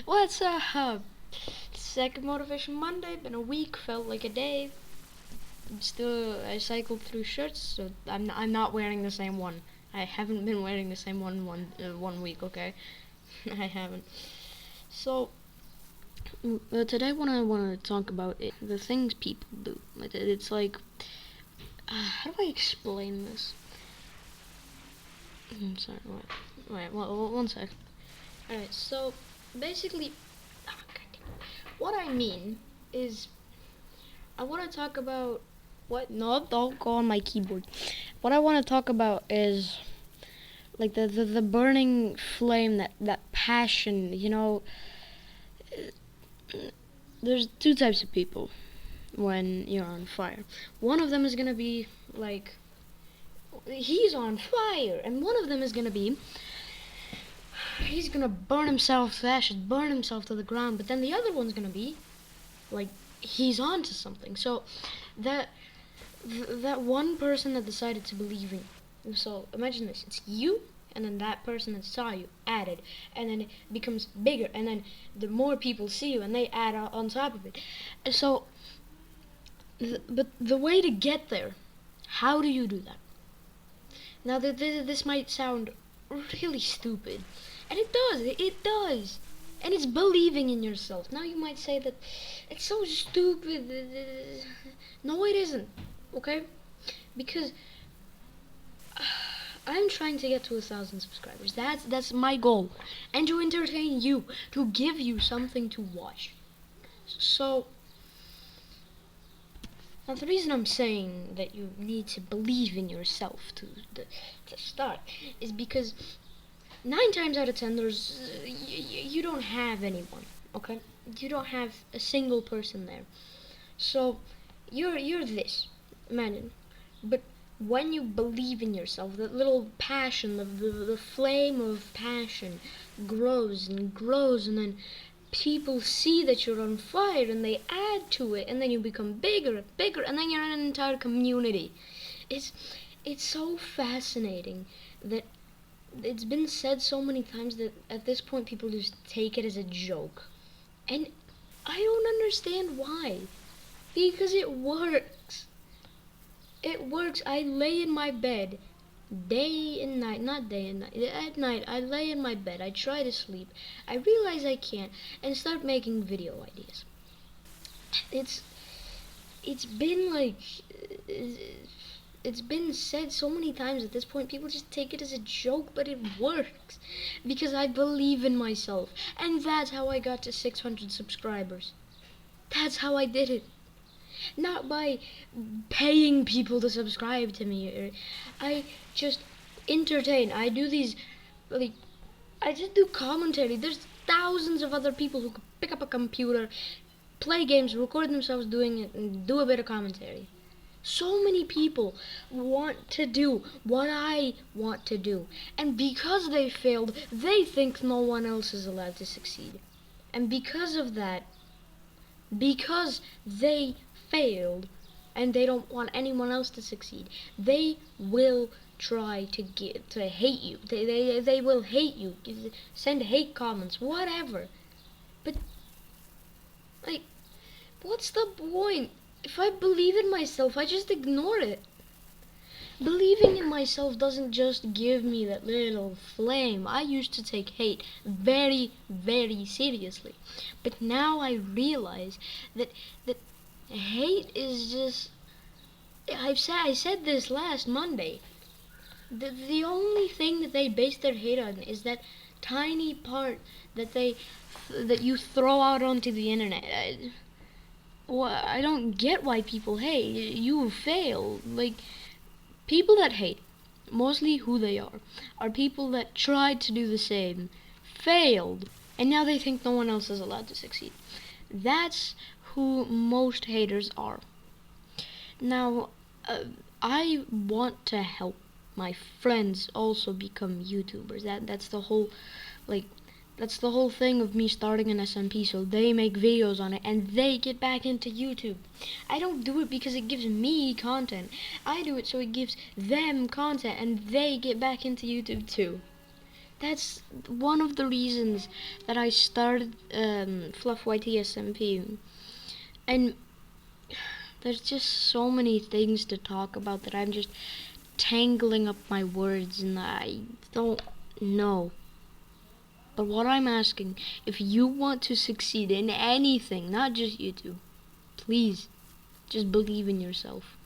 What's up? Second Motivation Monday. Been a week. Felt like a day. I cycled through shirts, so I'm not wearing the same one. I haven't been wearing the same one week. Okay, I haven't. So today, I want to talk about the things people do. It's like, how do I explain this? I'm sorry. Wait. One sec. All right. So basically, what I mean is I want to talk about what? No, don't go on my keyboard. What I want to talk about is like the burning flame, that passion. There's two types of people when you're on fire. One of them is gonna be like he's on fire, and one of them is gonna be he's gonna burn himself to ashes, burn himself to the ground. But then the other one's gonna be like he's on to something. So that that one person that decided to believe in you. So imagine this: it's you, and then that person that saw you added, and then it becomes bigger, and then the more people see you, and they add on top of it. So, but the way to get there, how do you do that? Now, this might sound really stupid, and it does. And it's believing in yourself. Now you might say that it's so stupid. No, it isn't. Okay? Because I'm trying to get to 1,000 subscribers. That's my goal, and to entertain you, to give you something to watch. So now the reason I'm saying that you need to believe in yourself to start is because 9 times out of 10 you don't have anyone. Okay, you don't have a single person there. So you're this. Imagine, but when you believe in yourself, that little passion, the flame of passion grows and grows, and then people see that you're on fire and they add to it, and then you become bigger and bigger, and then you're in an entire community. It's it's so fascinating that it's been said so many times that at this point people just take it as a joke. And I don't understand why. Because it works. It works. I lay in my bed day and night, not day and night. At night, I lay in my bed. I try to sleep. I realize I can't, and start making video ideas. It's it's been like it's been said so many times at this point. People just take it as a joke, but it works because I believe in myself, and that's how I got to 600 subscribers. That's how I did it. Not by paying people to subscribe to me. I just entertain. I do these, like, I just do commentary. There's thousands of other people who could pick up a computer, play games, record themselves doing it, and do a bit of commentary. So many people want to do what I want to do. And because they failed, they think no one else is allowed to succeed. And because of that, because they failed and they don't want anyone else to succeed, they will try to hate you. They will hate you, send hate comments, whatever. But like, what's the point? If I believe in myself, I just ignore it. Believing in myself doesn't just give me that little flame. I used to take hate very, very seriously. But now I realize that hate is just I said this last Monday. The only thing that they base their hate on is that tiny part that you throw out onto the internet. I don't get why people hate. You fail. Like, people that hate, mostly who they are people that tried to do the same, failed, and now they think no one else is allowed to succeed. That's who most haters are. Now, I want to help my friends also become YouTubers. That's the whole, like, that's the whole thing of me starting an SMP, so they make videos on it and they get back into YouTube. I don't do it because it gives me content. I do it so it gives them content and they get back into YouTube too. That's one of the reasons that I started Fluff YT and there's just so many things to talk about that I'm just tangling up my words and I don't know. But what I'm asking, if you want to succeed in anything, not just YouTube, please just believe in yourself.